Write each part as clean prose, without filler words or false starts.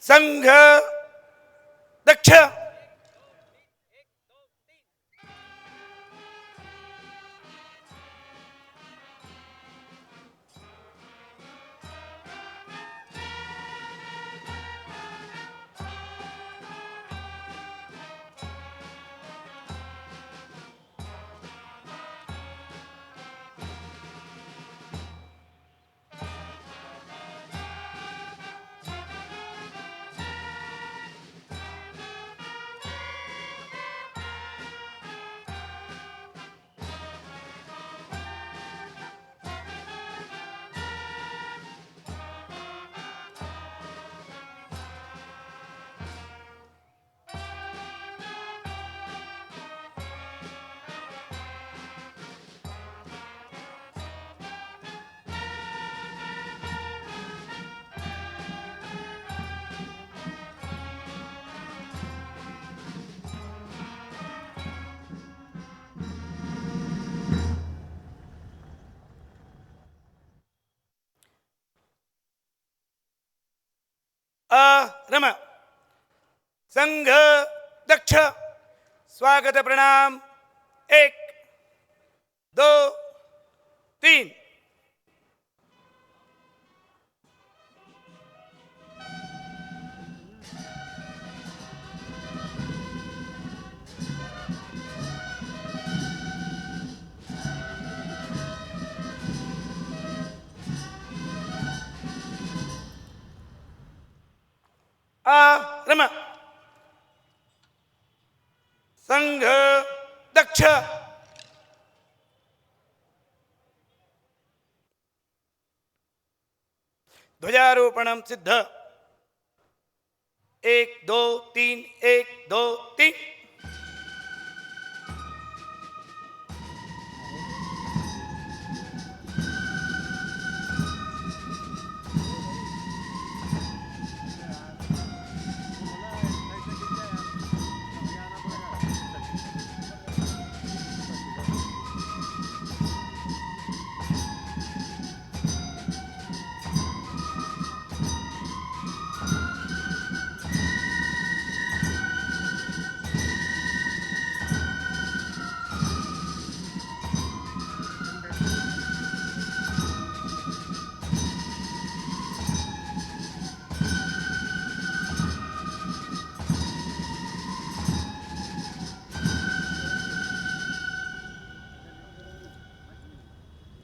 संघ दक्ष. रमा. संघ दक्ष. स्वागत प्रणाम. 1 2 3. रमा. संघ दक्ष. ध्वजारोपणम सिद्ध. 1 2 3. 1 2 3.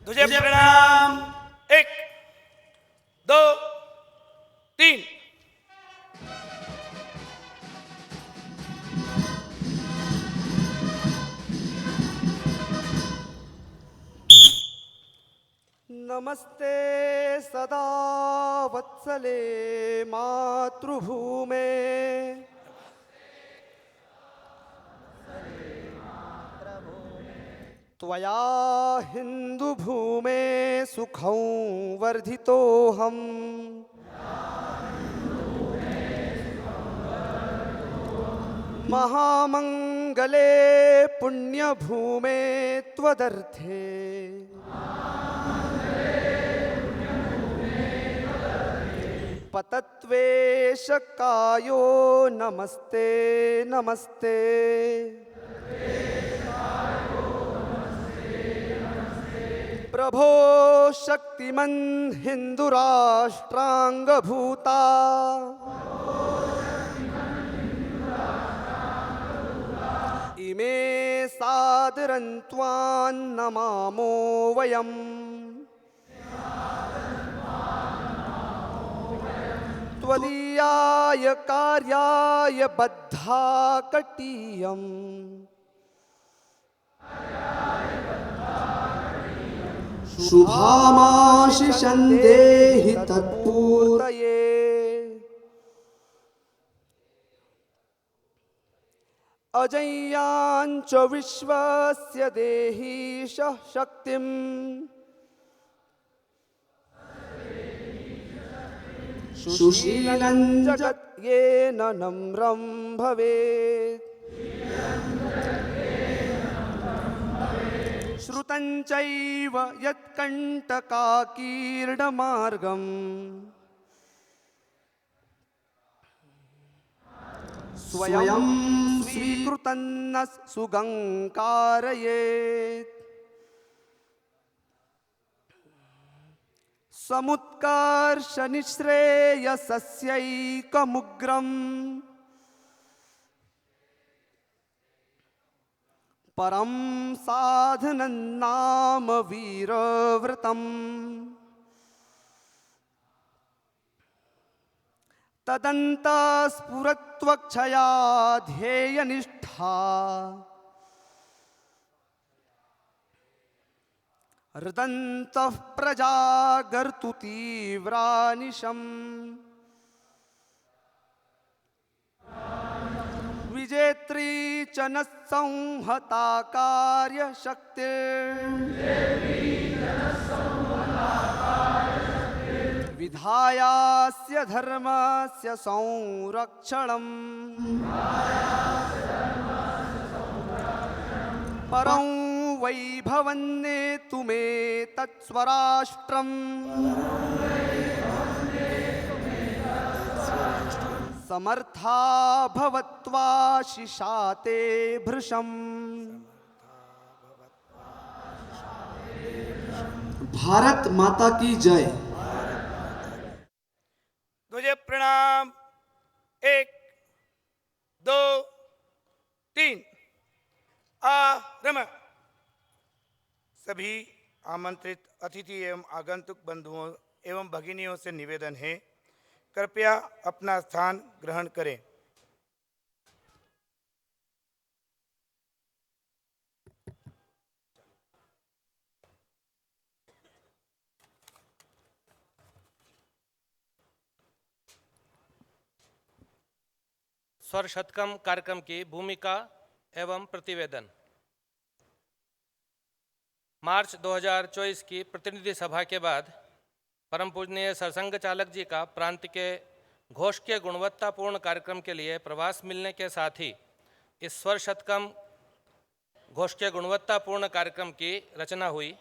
ध्वज प्रणाम. 1 2 3. नमस्ते सदा वत्सले मातृभूमे. त्वया हिन्दुभूमे सुखं वर्धितोऽहम्. महामङ्गले पुण्यभूमे त्वदर्थे. पतत्वेश कायो नमस्ते नमस्ते. प्रभो शक्तिमन् हिन्दुराष्ट्राङ्गभूता. इमे सादरं त्वां नमामो वयम्. त्वदीयाय कार्याय बद्धा कटीयम्. शुभामाशिषं देहि तत्पूरये. अजय्याञ्च विश्वस्य देहीशः शक्तिम्. सुशीलं जगत् येन नम्रं भवेत्. श्रुतं चैव यत्कण्टकाकीर्णमार्गम्. स्वयं स्वीकृतन्न सुगङ्कारयेत् समुत्कर्षनिःश्रेयसस्यैकमुग्रम् परं साधनं नाम वीरव्रतम् तदन्तस्फुरत्वक्षया ध्येयनिष्ठा हृदन्तः प्रजागर्तु तीव्रानिशम् विजेत्री च न संहता विधायास्य धर्मस्य संरक्षणम् परं वैभवन्नेतु मे तत्स्वराष्ट्रम् समर्था भवत्वा शिशाते भृशम्। भारत माता की जय। ध्वज प्रणाम। 1 2 3 आरंभ। सभी आमंत्रित अतिथि एवं आगंतुक बंधुओं एवं भगिनियों से निवेदन है, कृपया अपना स्थान ग्रहण करें। स्वर शतकम कार्यक्रम की भूमिका एवं प्रतिवेदन। मार्च 2024 की प्रतिनिधि सभा के बाद परम पूजनीय सरसंघ चालक जी का प्रांत के घोष के गुणवत्तापूर्ण कार्यक्रम के लिए प्रवास मिलने के साथ ही इस स्वर शतकम घोष के गुणवत्तापूर्ण कार्यक्रम की रचना हुई।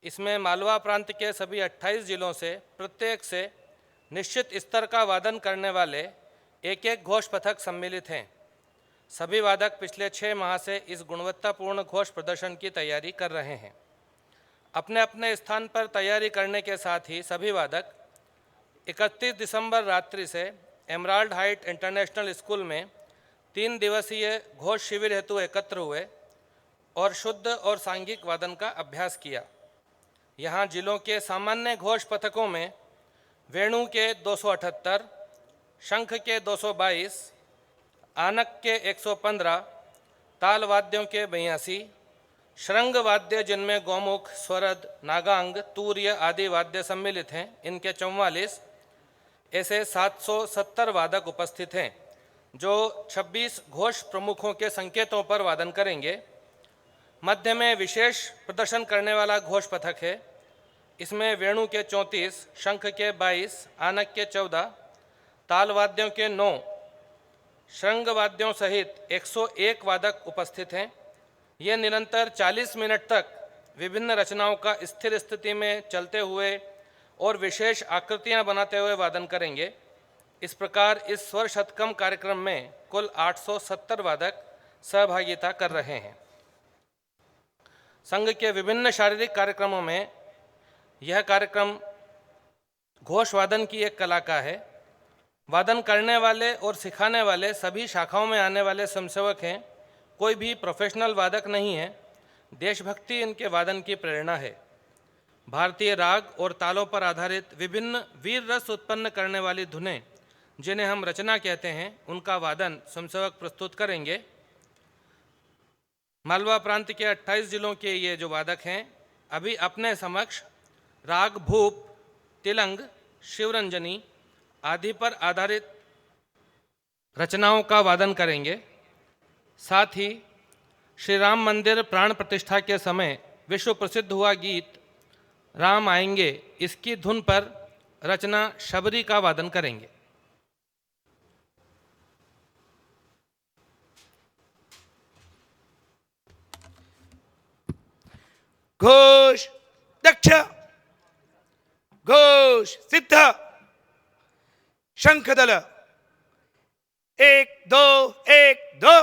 इसमें मालवा प्रांत के सभी 28 जिलों से प्रत्येक से निश्चित स्तर का वादन करने वाले एक एक घोष पथक सम्मिलित हैं। सभी वादक पिछले 6 माह से इस गुणवत्तापूर्ण घोष प्रदर्शन की तैयारी कर रहे हैं। अपने अपने स्थान पर तैयारी करने के साथ ही सभी वादक 31 दिसंबर रात्रि से एमराल्ड हाइट इंटरनेशनल स्कूल में 3 दिवसीय घोष शिविर हेतु एकत्र हुए और शुद्ध और सांघिक वादन का अभ्यास किया। यहाँ जिलों के सामान्य घोष पथकों में वेणु के 278, शंख के 222, आनक के 115, ताल वाद्यों के 82, श्रृंग वाद्य जिनमें गौमुख, स्वरद, नागांग, तूर्य आदि वाद्य सम्मिलित हैं, इनके 44, ऐसे 770 वादक उपस्थित हैं जो 26 घोष प्रमुखों के संकेतों पर वादन करेंगे। मध्य में विशेष प्रदर्शन करने वाला घोष पथक है। इसमें वेणु के 34, शंख के 22, आनक के 14, ताल वाद्यों के 9, श्रृंग वाद्यों सहित 101 वादक उपस्थित हैं। ये निरंतर 40 मिनट तक विभिन्न रचनाओं का स्थिर स्थिति में चलते हुए और विशेष आकृतियां बनाते हुए वादन करेंगे। इस प्रकार इस स्वर शतकम कार्यक्रम में कुल 870 वादक सहभागिता कर रहे हैं। संघ के विभिन्न शारीरिक कार्यक्रमों में यह कार्यक्रम घोष वादन की एक कला का है। वादन करने वाले और सिखाने वाले सभी शाखाओं में आने वाले स्वयंसेवक हैं। कोई भी प्रोफेशनल वादक नहीं है। देशभक्ति इनके वादन की प्रेरणा है। भारतीय राग और तालों पर आधारित विभिन्न वीर रस उत्पन्न करने वाली धुनें, जिन्हें हम रचना कहते हैं, उनका वादन स्वयंसेवक प्रस्तुत करेंगे। मालवा प्रांत के 28 जिलों के ये जो वादक हैं, अभी अपने समक्ष राग भूप, तिलंग, शिवरंजनी आदि पर आधारित रचनाओं का वादन करेंगे। साथ ही श्री राम मंदिर प्राण प्रतिष्ठा के समय विश्व प्रसिद्ध हुआ गीत राम आएंगे, इसकी धुन पर रचना शबरी का वादन करेंगे। घोष दक्ष, घोष सिद्ध, शंखदल, एक दो, एक दो।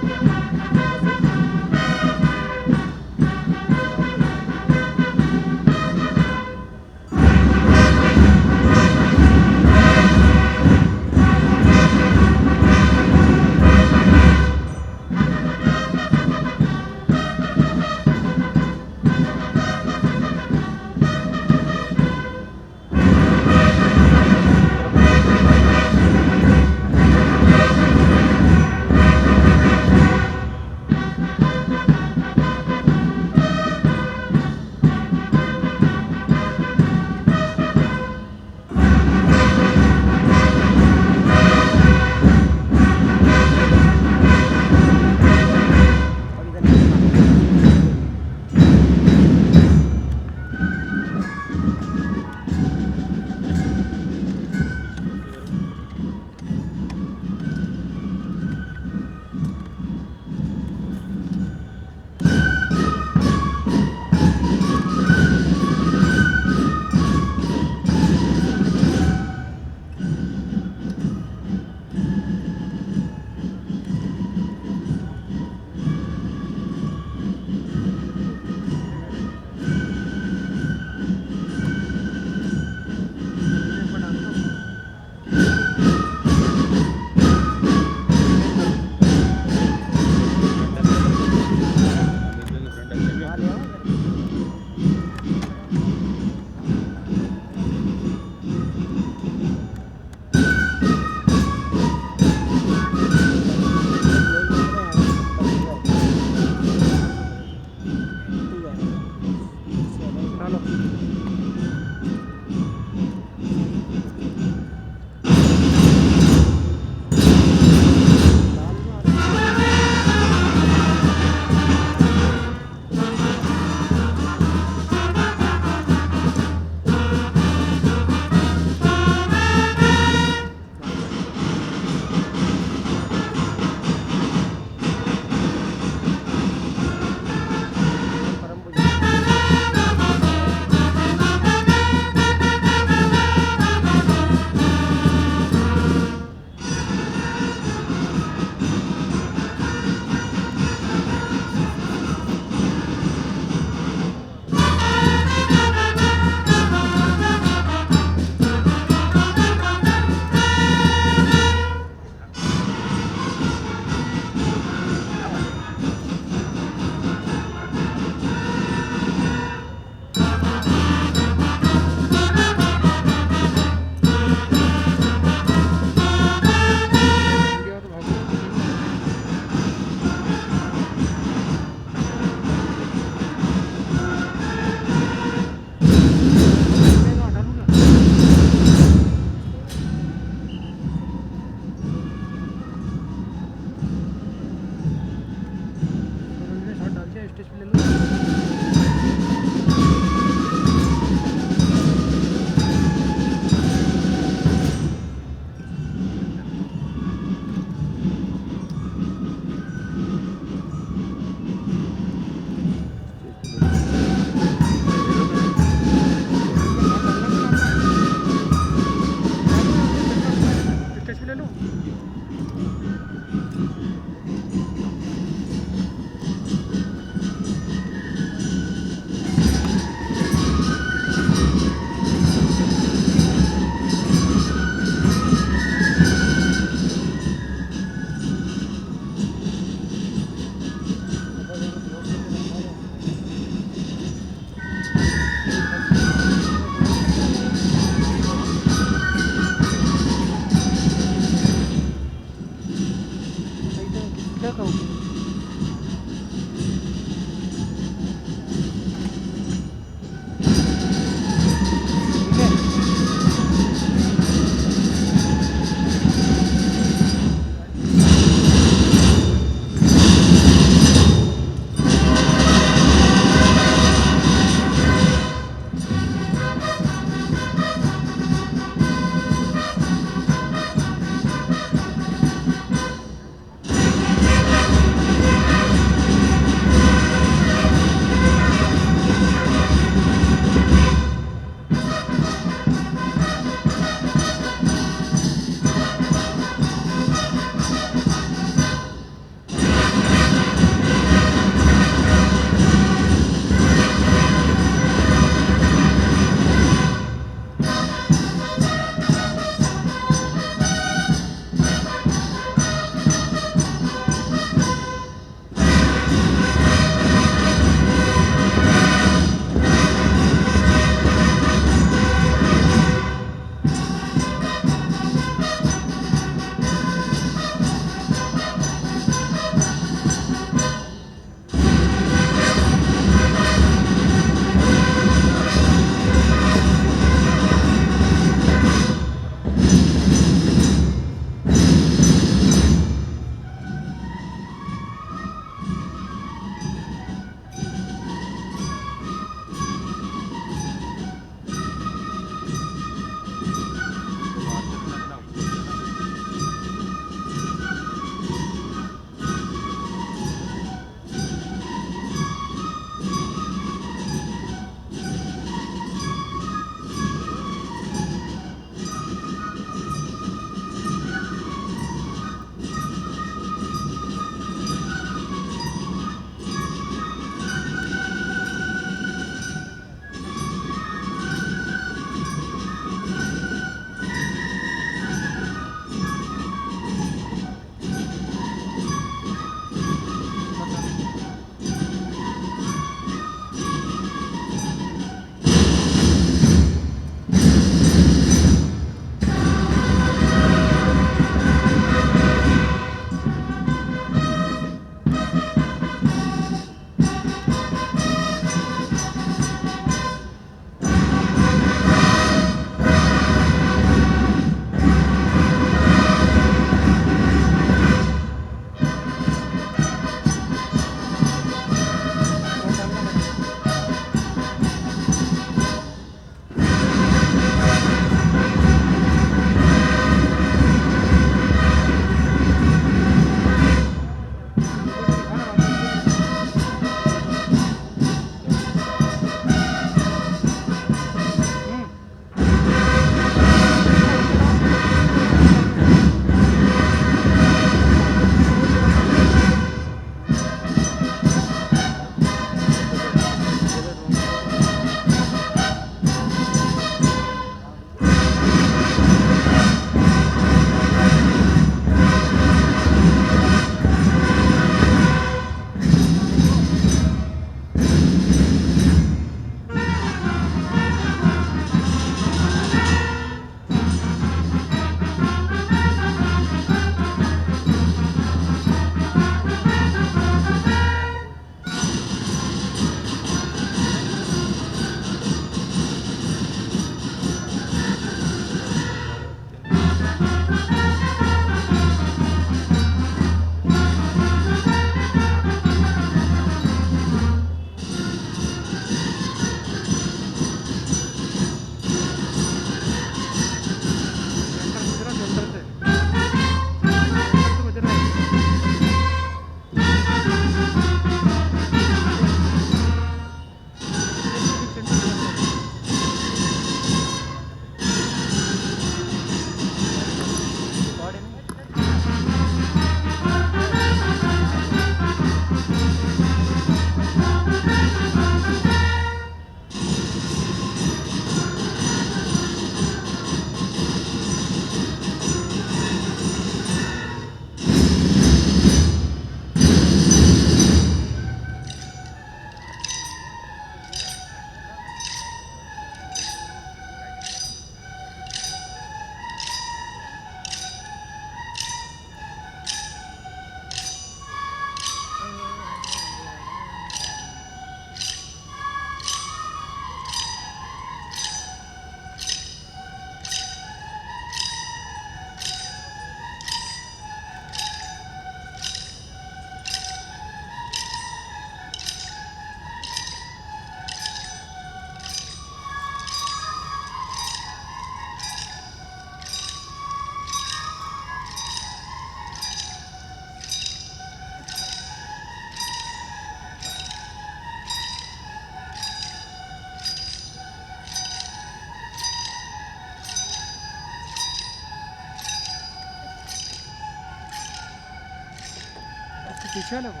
पीछे वाले को।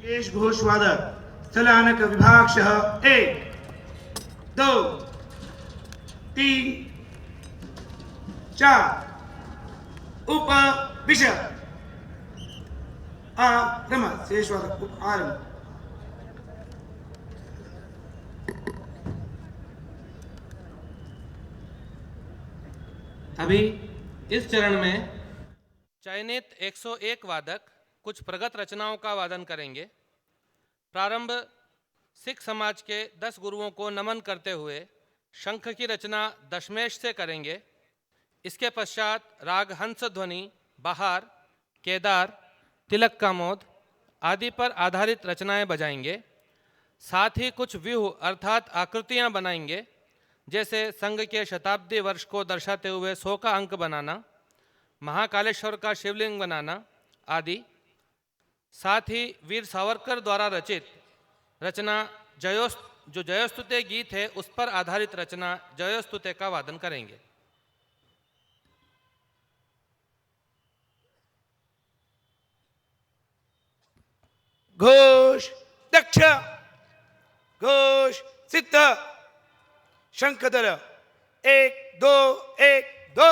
शेष घोषवादक स्थलानक विभागशः 1 2 3 4 उपविश आरम्भ। शेषवादक आरम्भ। अभी इस चरण में चयनित 101 वादक कुछ प्रगत रचनाओं का वादन करेंगे। प्रारंभ सिख समाज के 10 गुरुओं को नमन करते हुए शंख की रचना दशमेश से करेंगे। इसके पश्चात राग हंस ध्वनि, बहार, केदार, तिलक का मोद आदि पर आधारित रचनाएं बजाएंगे। साथ ही कुछ व्यूह अर्थात आकृतियां बनाएंगे, जैसे संघ के शताब्दी वर्ष को दर्शाते हुए 100 का अंक बनाना, महाकालेश्वर का शिवलिंग बनाना आदि। साथ ही वीर सावरकर द्वारा रचित रचना जो जयोस्तुते गीत है उस पर आधारित रचना जयोस्तुते का वादन करेंगे। घोष दक्ष, घोष सिद्ध, शंखधर 1 2 1 2।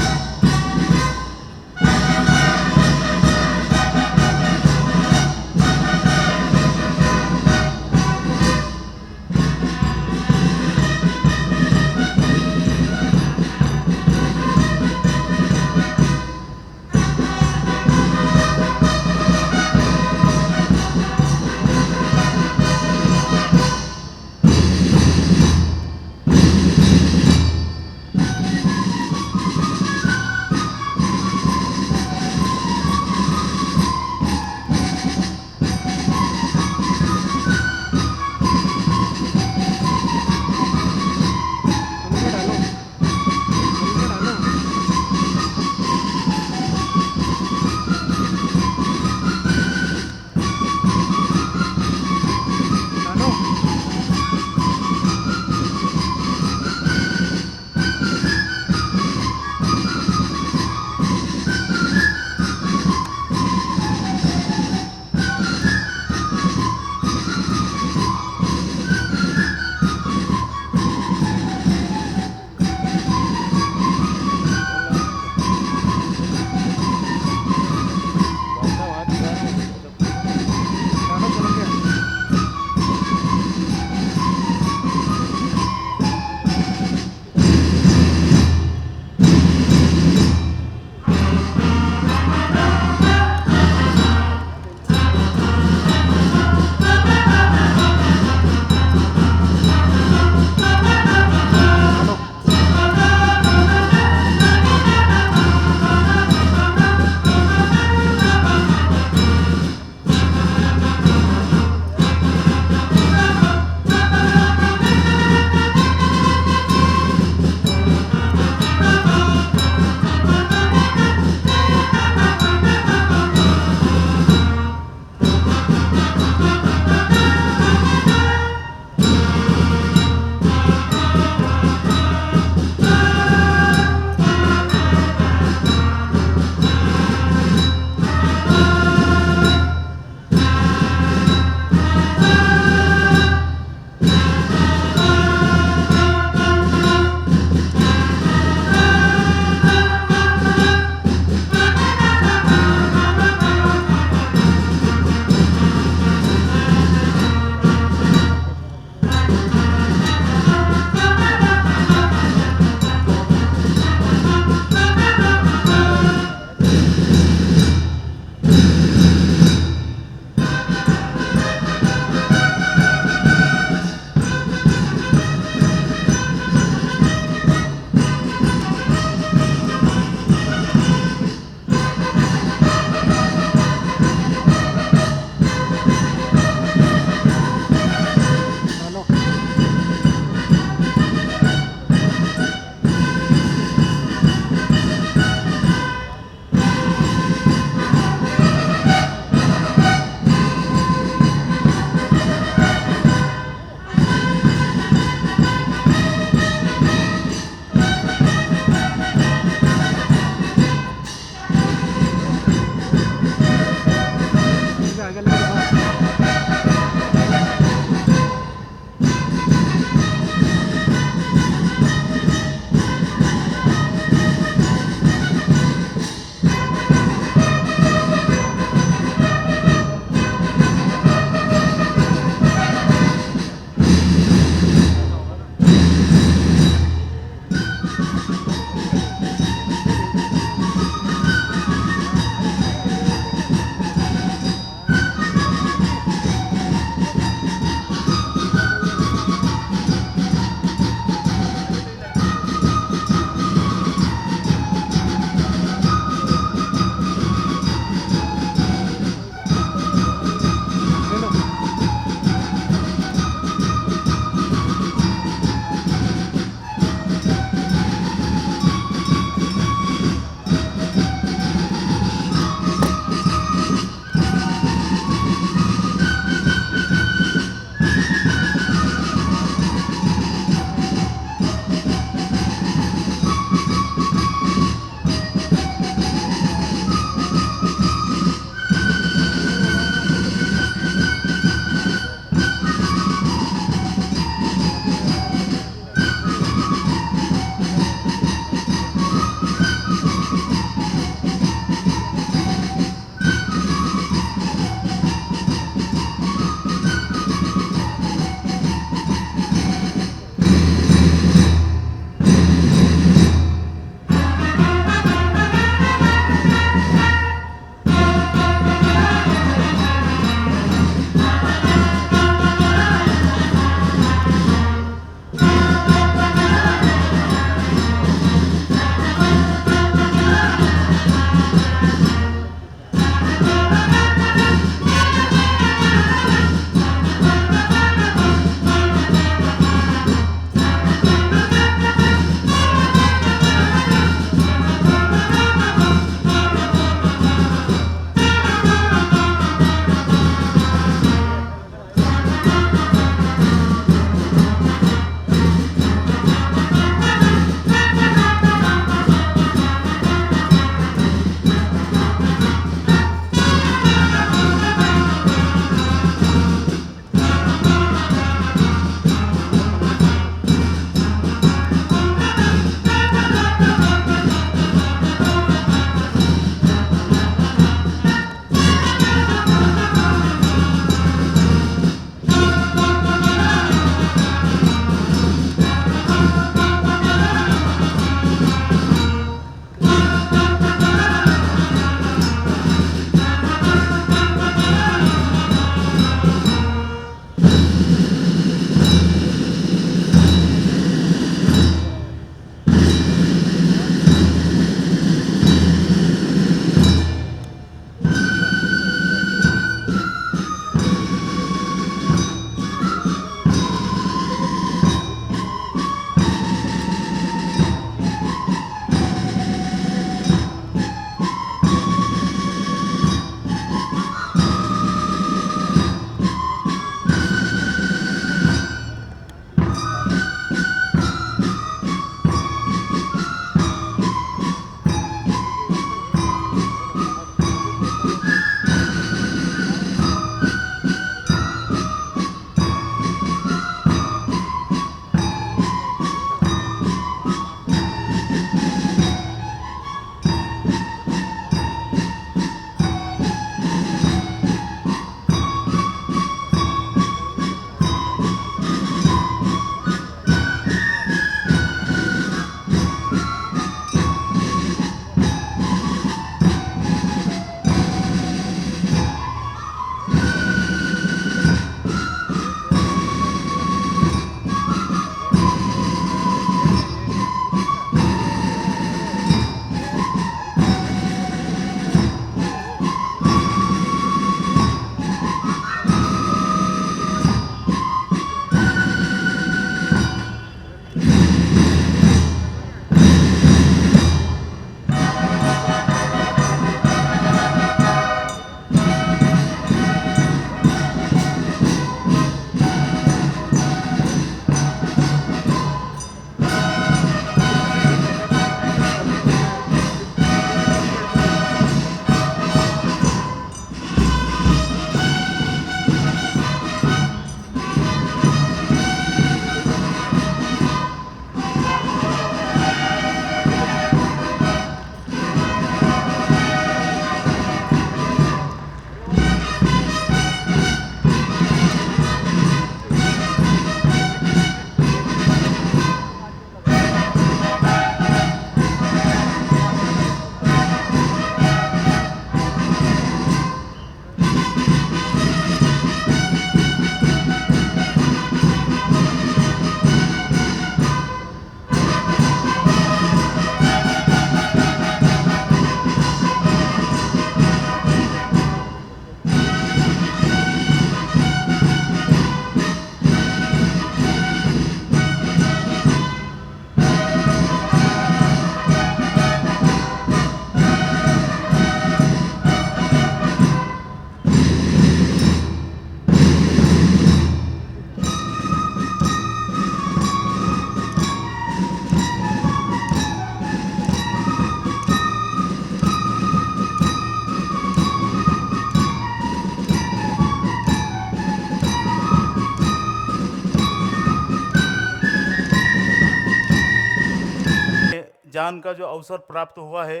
ज्ञान का जो अवसर प्राप्त हुआ है,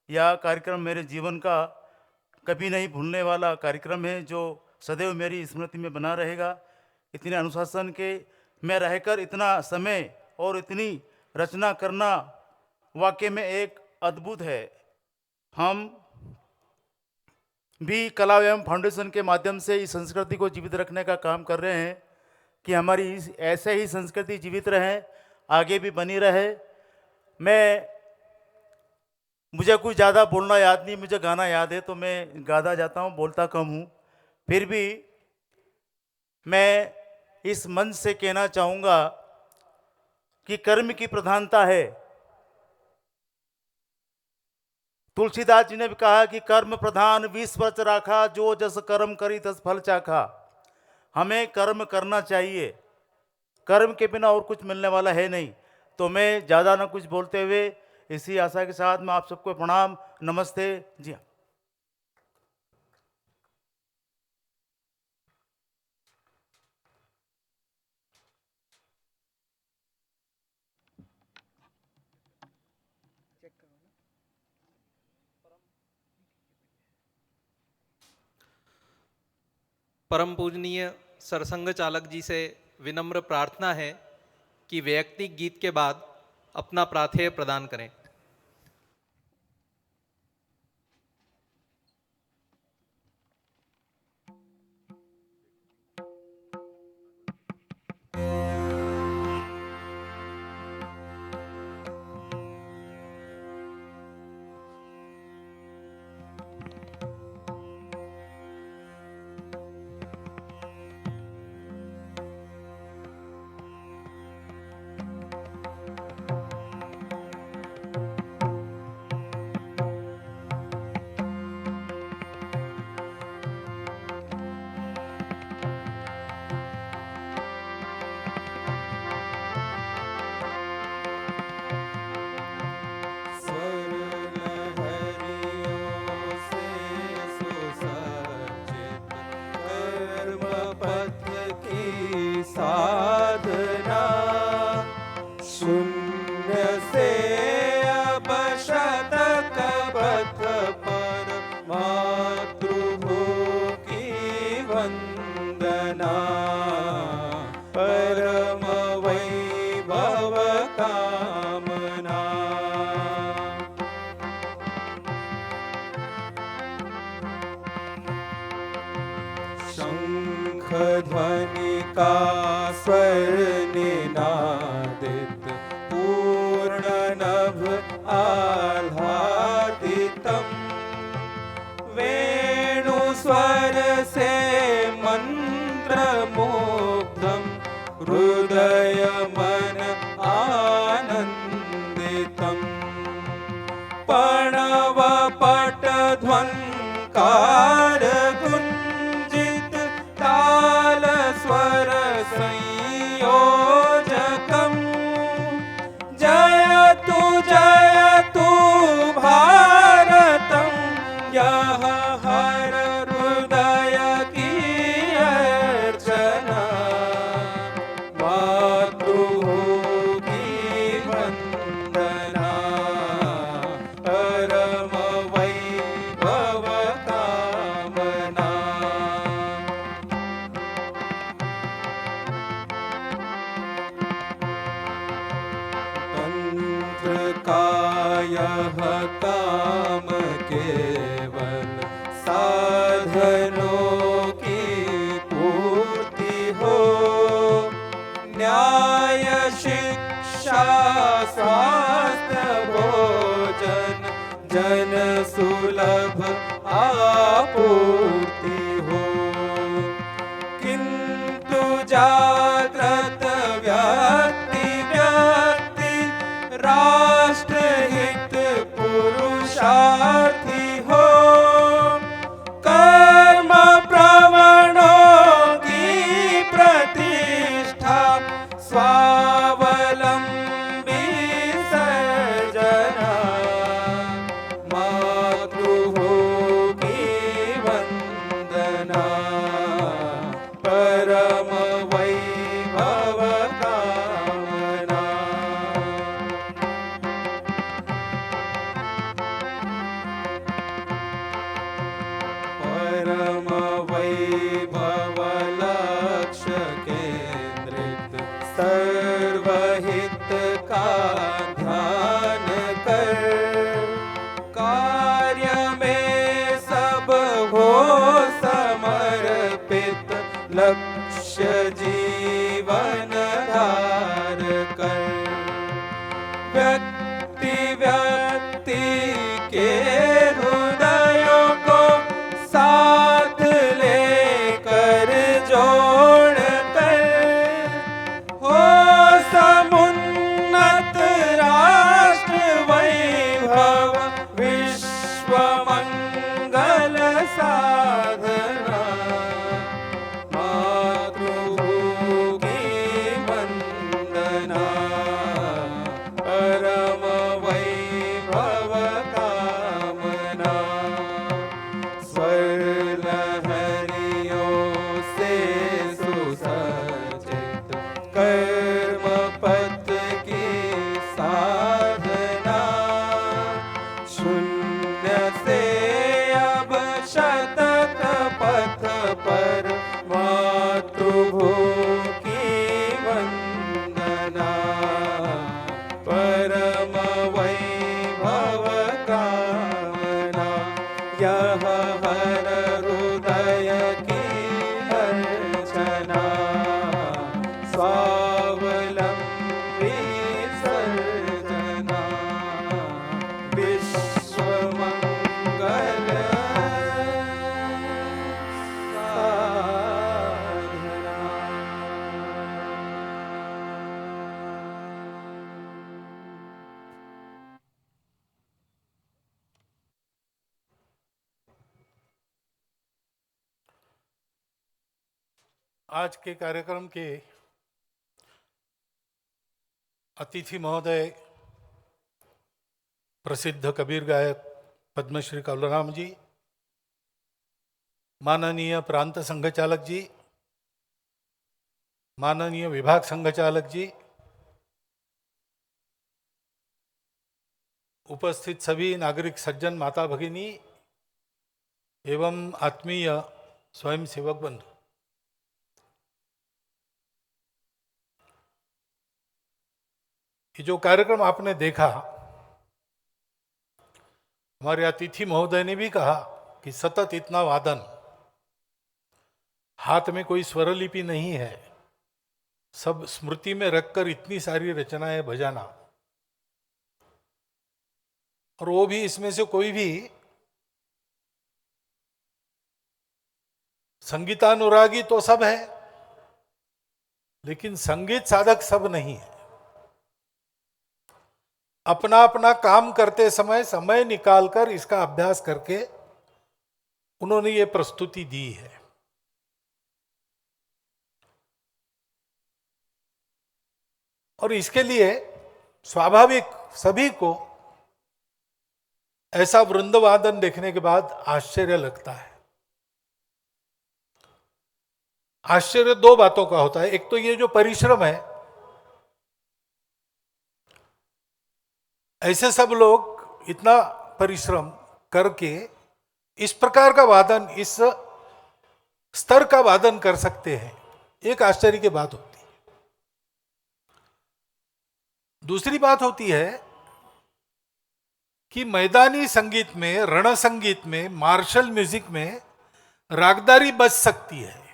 यह कार्यक्रम मेरे जीवन का कभी नहीं भूलने वाला कार्यक्रम है, जो सदैव मेरी स्मृति में बना रहेगा। इतने अनुशासन के में रहकर इतना समय और इतनी रचना करना वाकई में एक अद्भुत है। हम भी कला एवं फाउंडेशन के माध्यम से इस संस्कृति को जीवित रखने का काम कर रहे हैं कि हमारी ऐसे ही संस्कृति जीवित रहे, आगे भी बनी रहे। मैं मुझे कुछ ज़्यादा बोलना याद नहीं, मुझे गाना याद है तो मैं गाता जाता हूँ, बोलता कम हूँ। फिर भी मैं इस मंच से कहना चाहूँगा कि कर्म की प्रधानता है। तुलसीदास जी ने भी कहा कि कर्म प्रधान विश्व रच राखा, जो जस कर्म करी तस फल चाखा। हमें कर्म करना चाहिए, कर्म के बिना और कुछ मिलने वाला है नहीं। तो मैं ज़्यादा ना कुछ बोलते हुए इसी आशा के साथ मैं आप सबको प्रणाम, नमस्ते। जी हाँ। परम पूजनीय सरसंघ चालक जी से विनम्र प्रार्थना है कि वैयक्तिक गीत के बाद अपना प्राथेय प्रदान करें। साधना शून्य से अब शतक पथ पर मातृभू की वंदना परम वैभव कामना। शंख ध्वनि का स्वर निनादित पूर्ण नभ आह्लादितम् वेणु स्वर से मंत्र मुग्धम् हृदय मन आनंदितम् प्रणव पट ध्वंकार गुंजित ताल स्वर संयोजकम् जयतु भारतम् यह हर हृदय की अर्चना मातृभूमि की वंदना परम वैभव कामना। तंत्र का यह काम केवल साधनों की पूर्ति हो न्याय शिक्षा स्वास्थ्य भोजन जन सुलभ आपूर्ति हो किंतु जागृत व्यक्ति राष्ट्र हित पुरुषार्थी हो कर्म प्रवणों की प्रतिष्ठा स्वावलंबी सर्जना मातृभूमि की वंदना परम वैभव कामना। परम वैभव लक्ष्य केंद्रित सर्वहित का ध्यान कर कार्य में सब हो समर्पित लक्ष्य जीवन धार कर व्यक्ति व्यक्ति स्वर लहरियों से सुसज्जित कर्म पथ की साधना, शून्य से अब शतक पथ पर मातृभू की वंदना, परम वैभव कामना, यह हर हृदय की अर्चना, स्वावलंबी सर्जना, विश्व मंगल आज के कार्यक्रम के अतिथि महोदय प्रसिद्ध कबीर गायक पद्मश्री कवलराम जी, माननीय प्रांत संघचालक जी, माननीय विभाग संघचालक जी, उपस्थित सभी नागरिक सज्जन, माता भगिनी एवं आत्मीय स्वयंसेवक बंधु, ये जो कार्यक्रम आपने देखा, हमारे अतिथि महोदय ने भी कहा कि सतत इतना वादन, हाथ में कोई स्वरलिपि नहीं है, सब स्मृति में रखकर इतनी सारी रचनाएं बजाना, और वो भी इसमें से कोई भी संगीतानुरागी तो सब है, लेकिन संगीत साधक सब नहीं है। अपना अपना काम करते समय समय निकालकर इसका अभ्यास करके उन्होंने ये प्रस्तुति दी है। और इसके लिए स्वाभाविक सभी को ऐसा वृंदवादन देखने के बाद आश्चर्य लगता है। आश्चर्य दो बातों का होता है, एक तो ये जो परिश्रम है, ऐसे सब लोग इतना परिश्रम करके इस प्रकार का वादन, इस स्तर का वादन कर सकते हैं, एक आश्चर्य की बात होती है। दूसरी बात होती है कि मैदानी संगीत में, रण संगीत में, मार्शल म्यूजिक में रागदारी बच सकती है,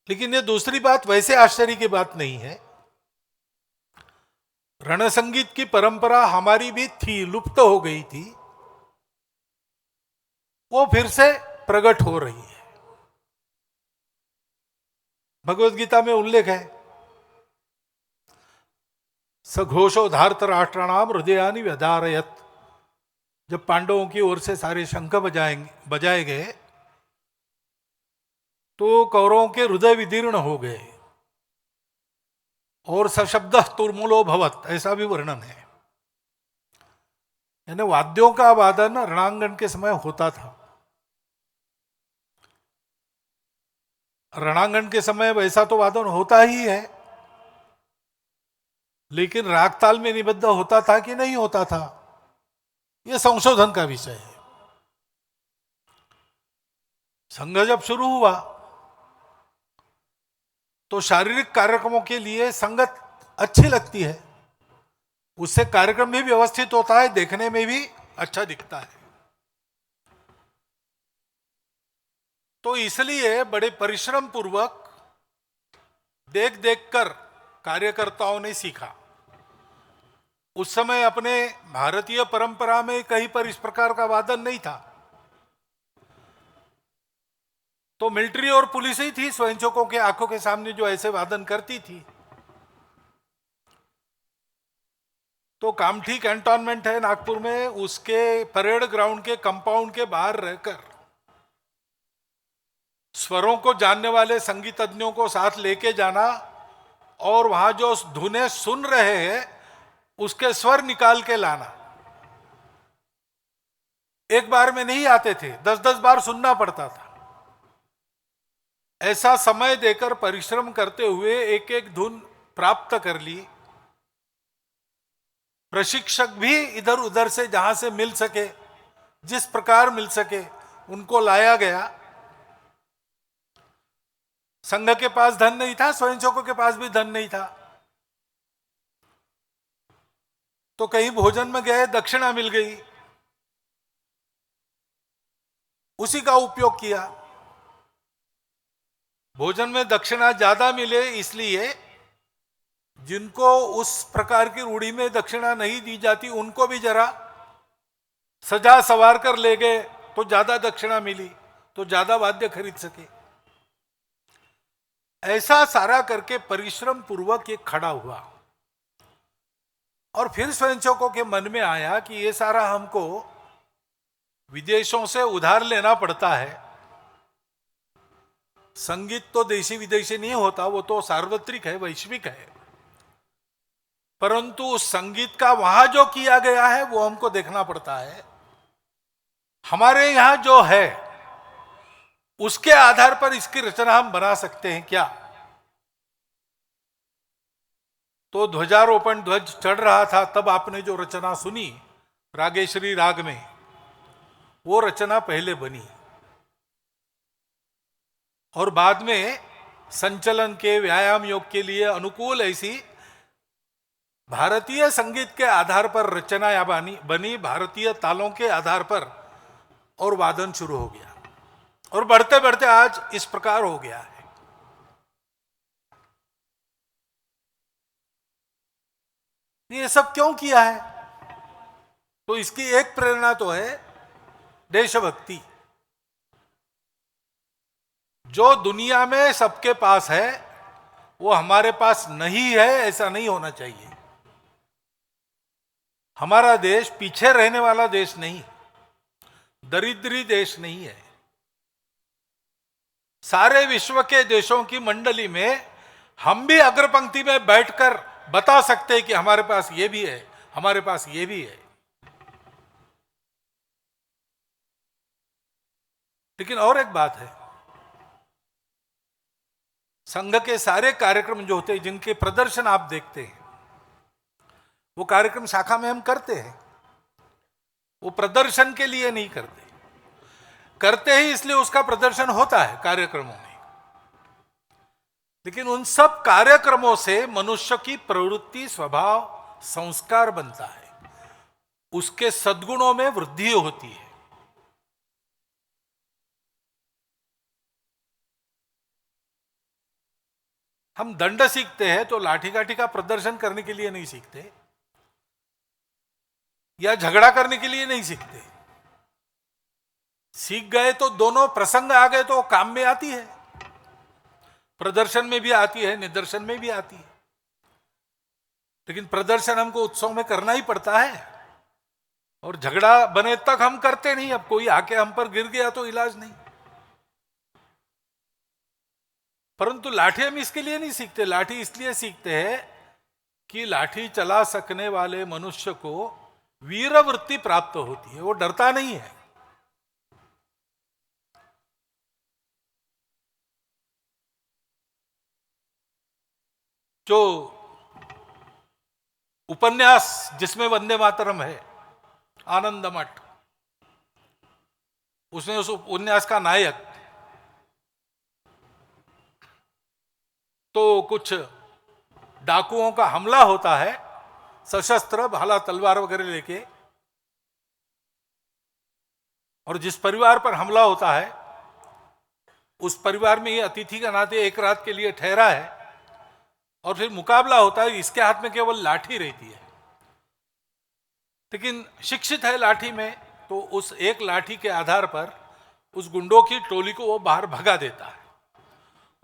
लेकिन ये दूसरी बात वैसे आश्चर्य की बात नहीं है। रण संगीत की परंपरा हमारी भी थी, लुप्त हो गई थी, वो फिर से प्रकट हो रही है। भगवत गीता में उल्लेख है, सघोषो धार्त राष्ट्राणाम हृदयानि व्यधारयत। जब पांडवों की ओर से सारे शंख बजाए गए तो कौरवों के हृदय विदीर्ण हो गए और सशब्द तुर्मुलो भवत, ऐसा भी वर्णन है। यानी वाद्यों का वादन रणांगण के समय होता था। रणांगण के समय वैसा तो वादन होता ही है, लेकिन राग ताल में निबद्ध होता था कि नहीं होता था, यह संशोधन का विषय है। संघ जब शुरू हुआ तो शारीरिक कार्यक्रमों के लिए संगत अच्छी लगती है, उससे कार्यक्रम भी व्यवस्थित होता है, देखने में भी अच्छा दिखता है। तो इसलिए बड़े परिश्रम पूर्वक देख देखकर कार्यकर्ताओं ने सीखा। उस समय अपने भारतीय परंपरा में कहीं पर इस प्रकार का वादन नहीं था, तो मिलिट्री और पुलिस ही थी स्वयंसेवकों के आंखों के सामने जो ऐसे वादन करती थी। तो कामठी कैंटोनमेंट है नागपुर में, उसके परेड ग्राउंड के कंपाउंड के बाहर रहकर स्वरों को जानने वाले संगीतज्ञों को साथ लेके जाना और वहां जो धुनें सुन रहे हैं उसके स्वर निकाल के लाना। एक बार में नहीं आते थे, 10-10 बार सुनना पड़ता था। ऐसा समय देकर परिश्रम करते हुए एक एक धुन प्राप्त कर ली। प्रशिक्षक भी इधर उधर से जहां से मिल सके, जिस प्रकार मिल सके, उनको लाया गया। संघ के पास धन नहीं था, स्वयंसेवकों के पास भी धन नहीं था, तो कहीं भोजन में गए, दक्षिणा मिल गई, उसी का उपयोग किया। भोजन में दक्षिणा ज्यादा मिले इसलिए जिनको उस प्रकार की रूढ़ी में दक्षिणा नहीं दी जाती उनको भी जरा सजा सवार कर ले गए, तो ज्यादा दक्षिणा मिली, तो ज्यादा वाद्य खरीद सके। ऐसा सारा करके परिश्रम पूर्वक ये खड़ा हुआ। और फिर स्वयंसेवकों के मन में आया कि ये सारा हमको विदेशों से उधार लेना पड़ता है। संगीत तो देशी विदेशी नहीं होता, वो तो सार्वत्रिक है, वैश्विक है। परंतु उस संगीत का वहां जो किया गया है वो हमको देखना पड़ता है। हमारे यहां जो है उसके आधार पर इसकी रचना हम बना सकते हैं क्या? तो ध्वजारोपण ध्वज चढ़ रहा था, तब आपने जो रचना सुनी रागेश्वरी राग में, वो रचना पहले बनी और बाद में संचलन के, व्यायाम योग के लिए अनुकूल ऐसी भारतीय संगीत के आधार पर रचना या बनी, भारतीय तालों के आधार पर, और वादन शुरू हो गया और बढ़ते बढ़ते आज इस प्रकार हो गया है। ये सब क्यों किया है? तो इसकी एक प्रेरणा तो है देशभक्ति। जो दुनिया में सबके पास है वो हमारे पास नहीं है, ऐसा नहीं होना चाहिए। हमारा देश पीछे रहने वाला देश नहीं, दरिद्री देश नहीं है। सारे विश्व के देशों की मंडली में हम भी अग्रपंक्ति में बैठकर बता सकते हैं कि हमारे पास ये भी है, हमारे पास ये भी है। लेकिन और एक बात है, संघ के सारे कार्यक्रम जो होते हैं, जिनके प्रदर्शन आप देखते हैं, वो कार्यक्रम शाखा में हम करते हैं, वो प्रदर्शन के लिए नहीं करते, करते ही इसलिए उसका प्रदर्शन होता है कार्यक्रमों में। लेकिन उन सब कार्यक्रमों से मनुष्य की प्रवृत्ति, स्वभाव, संस्कार बनता है, उसके सद्गुणों में वृद्धि होती है। हम दंड सीखते हैं तो लाठी काठी का प्रदर्शन करने के लिए नहीं सीखते, या झगड़ा करने के लिए नहीं सीखते। सीख गए तो दोनों प्रसंग आ गए तो काम में आती है, प्रदर्शन में भी आती है, निदर्शन में भी आती है। लेकिन प्रदर्शन हमको उत्सव में करना ही पड़ता है, और झगड़ा बने तक हम करते नहीं। अब कोई आके हम पर गिर गया तो इलाज नहीं। परंतु लाठी हम इसके लिए नहीं सीखते, लाठी इसलिए सीखते हैं कि लाठी चला सकने वाले मनुष्य को वीरवृत्ति प्राप्त होती है, वो डरता नहीं है। जो उपन्यास जिसमें वंदे मातरम है, आनंद मठ, उसमें उस उपन्यास का नायक तो कुछ डाकुओं का हमला होता है, सशस्त्र भाला तलवार वगैरह लेके, और जिस परिवार पर हमला होता है उस परिवार में ये अतिथि का नाते एक रात के लिए ठहरा है, और फिर मुकाबला होता है। इसके हाथ में केवल लाठी रहती है, लेकिन शिक्षित है लाठी में, तो उस एक लाठी के आधार पर उस गुंडों की टोली को वो बाहर भगा देता है।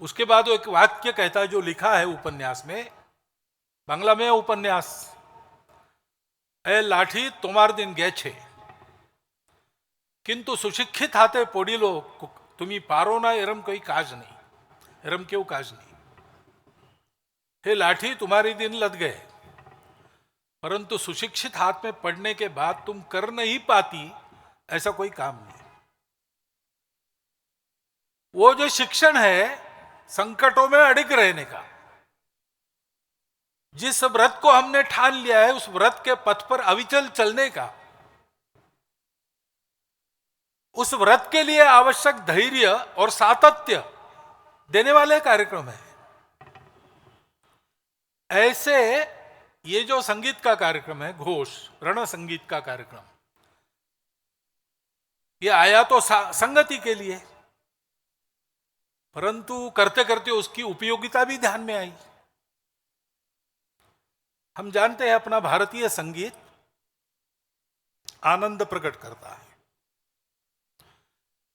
उसके बाद वो एक वाक्य कहता है जो लिखा है उपन्यास में, बांग्ला में उपन्यास, ए लाठी तुम्हार दिन गे छे किंतु सुशिक्षित हाथे पोड़ीलो तुम्ही पारो ना एरम कोई काज नहीं, एरम क्यों काज नहीं। हे लाठी तुम्हारे दिन लद गए, परंतु सुशिक्षित हाथ में पड़ने के बाद तुम कर नहीं पाती, ऐसा कोई काम नहीं। वो जो शिक्षण है संकटों में अडिग रहने का, जिस व्रत को हमने ठान लिया है उस व्रत के पथ पर अविचल चलने का, उस व्रत के लिए आवश्यक धैर्य और सातत्य देने वाले कार्यक्रम है। ऐसे ये जो संगीत का कार्यक्रम है, घोष रण संगीत का कार्यक्रम, ये आया तो संगति के लिए, परंतु करते करते उसकी उपयोगिता भी ध्यान में आई। हम जानते हैं अपना भारतीय संगीत आनंद प्रकट करता है।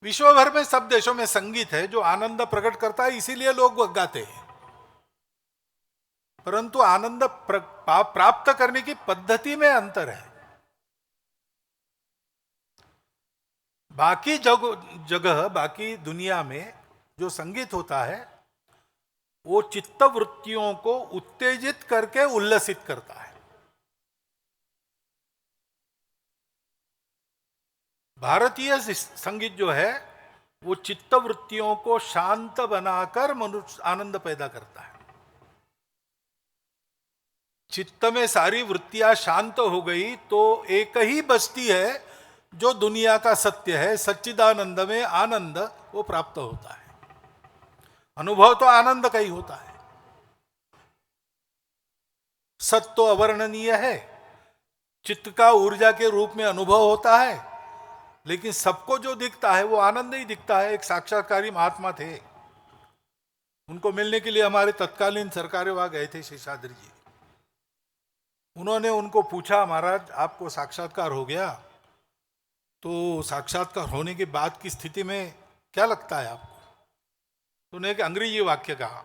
विश्व भर में सब देशों में संगीत है जो आनंद प्रकट करता है, इसीलिए लोग गाते हैं। परंतु आनंद प्राप्त करने की पद्धति में अंतर है। बाकी जगह बाकी दुनिया में जो संगीत होता है वो चित्त वृत्तियों को उत्तेजित करके उल्लसित करता है। भारतीय संगीत जो है वो चित्त वृत्तियों को शांत बनाकर मनुष्य आनंद पैदा करता है। चित्त में सारी वृत्तियां शांत हो गई तो एक ही बचती है जो दुनिया का सत्य है, सच्चिदानंद में आनंद वो प्राप्त होता है। अनुभव तो आनंद का ही होता है। सत्य तो अवर्णनीय है, चित्त का ऊर्जा के रूप में अनुभव होता है, लेकिन सबको जो दिखता है वो आनंद ही दिखता है। एक साक्षात्कारी महात्मा थे, उनको मिलने के लिए हमारे तत्कालीन सरकारें वहां गए थे, शेषाद्री जी। उन्होंने उनको पूछा, महाराज आपको साक्षात्कार हो गया, तो साक्षात्कार होने के बाद की स्थिति में क्या लगता है आपको? तो उन्हें एक अंग्रेजी वाक्य कहा,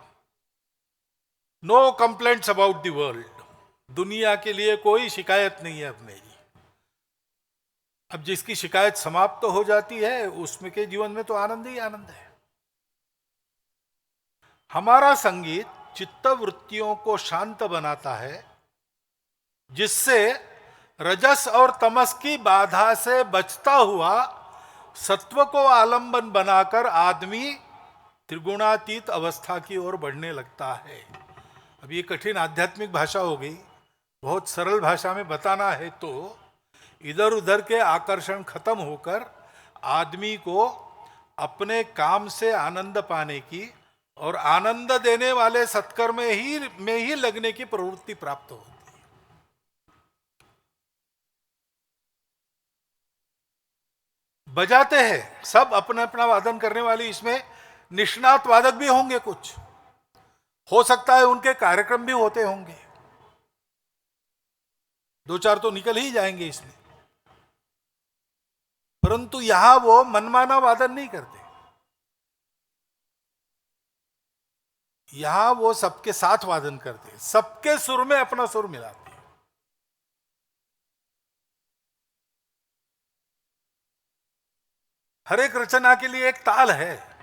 no complaints about the world, दुनिया के लिए कोई शिकायत नहीं है अब मेरी। अब जिसकी शिकायत समाप्त तो हो जाती है उसमें के जीवन में तो आनंद ही आनंद है। हमारा संगीत चित्त वृत्तियों को शांत बनाता है, जिससे रजस और तमस की बाधा से बचता हुआ सत्व को आलंबन बनाकर आदमी त्रिगुणातीत अवस्था की ओर बढ़ने लगता है। अब ये कठिन आध्यात्मिक भाषा हो गई, बहुत सरल भाषा में बताना है तो इधर उधर के आकर्षण खत्म होकर आदमी को अपने काम से आनंद पाने की और आनंद देने वाले सत्कर्म में ही लगने की प्रवृत्ति प्राप्त होती है। बजाते हैं सब अपना अपना वादन करने वाले, इसमें निष्णात वादक भी होंगे, कुछ हो सकता है उनके कार्यक्रम भी होते होंगे, दो चार तो निकल ही जाएंगे इसमें, परंतु यहां वो मनमाना वादन नहीं करते। यहां वो सबके साथ वादन करते, सबके सुर में अपना सुर मिलाते। हर एक रचना के लिए एक ताल है,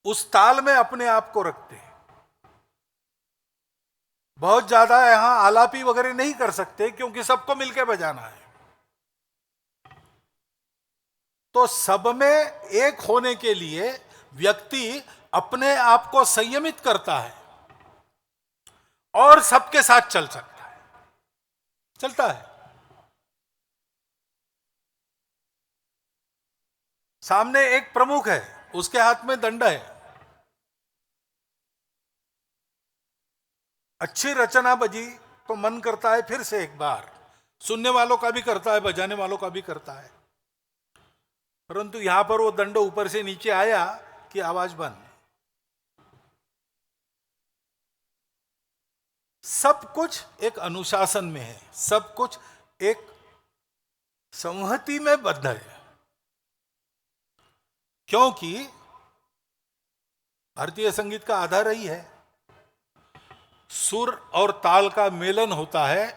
उस ताल में अपने आप को रखते हैं। बहुत ज्यादा यहां आलापी वगैरह नहीं कर सकते क्योंकि सबको मिलकर बजाना है। तो सब में एक होने के लिए व्यक्ति अपने आप को संयमित करता है और सबके साथ चल सकता है, चलता है। सामने एक प्रमुख है, उसके हाथ में दंड है, अच्छी रचना बजी तो मन करता है फिर से एक बार, सुनने वालों का भी करता है, बजाने वालों का भी करता है, परंतु यहां पर वो दंड ऊपर से नीचे आया कि आवाज बंद। सब कुछ एक अनुशासन में है, सब कुछ एक संहति में बद्ध है, क्योंकि भारतीय संगीत का आधार ही है सुर और ताल का मेलन होता है,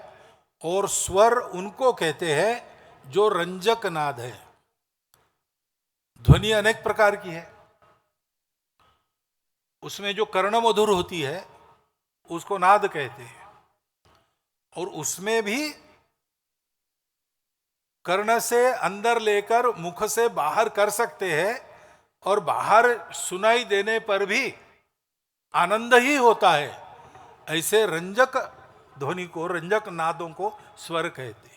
और स्वर उनको कहते हैं जो रंजक नाद है। ध्वनि अनेक प्रकार की है, उसमें जो कर्ण मधुर होती है उसको नाद कहते हैं, और उसमें भी कर्ण से अंदर लेकर मुख से बाहर कर सकते हैं, और बाहर सुनाई देने पर भी आनंद ही होता है। ऐसे रंजक ध्वनि को, रंजक नादों को स्वर कहते हैं।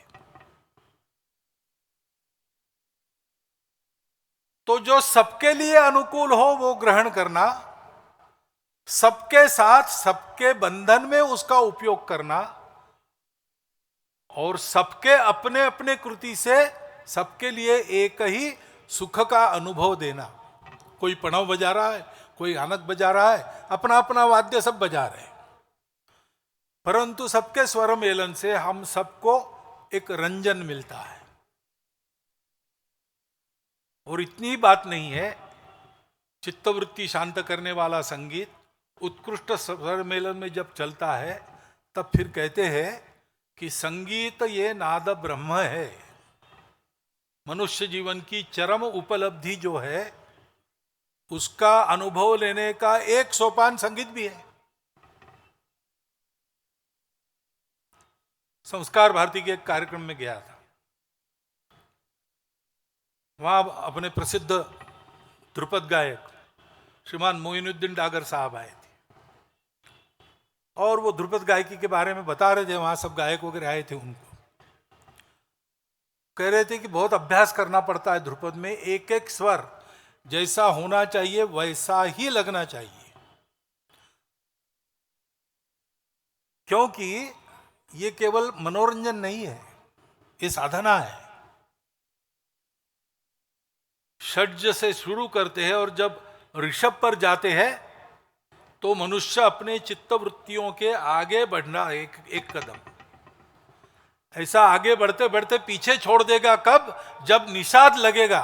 तो जो सबके लिए अनुकूल हो वो ग्रहण करना, सबके साथ सबके बंधन में उसका उपयोग करना, और सबके अपने अपने कृति से सबके लिए एक ही सुख का अनुभव देना। कोई पणव बजा रहा है, कोई आनक बजा रहा है, अपना अपना वाद्य सब बजा रहे हैं, परंतु सबके स्वर मेलन से हम सबको एक रंजन मिलता है। और इतनी बात नहीं है, चित्तवृत्ति शांत करने वाला संगीत उत्कृष्ट स्वर मेलन में जब चलता है तब फिर कहते हैं कि संगीत ये नाद ब्रह्म है। मनुष्य जीवन की चरम उपलब्धि जो है उसका अनुभव लेने का एक सोपान संगीत भी है। संस्कार भारती के एक कार्यक्रम में गया था, वहां अपने प्रसिद्ध ध्रुपद गायक श्रीमान मोइनुद्दीन डागर साहब आए थे, और वो ध्रुपद गायकी के बारे में बता रहे थे। वहां सब गायक वगैरह आए थे, उनको कह रहे थे कि बहुत अभ्यास करना पड़ता है ध्रुपद में, एक एक स्वर जैसा होना चाहिए वैसा ही लगना चाहिए, क्योंकि ये केवल मनोरंजन नहीं है, ये साधना है। षड्ज से शुरू करते हैं और जब ऋषभ पर जाते हैं तो मनुष्य अपने चित्तवृत्तियों के आगे बढ़ना एक कदम, ऐसा आगे बढ़ते बढ़ते पीछे छोड़ देगा कब? जब निषाद लगेगा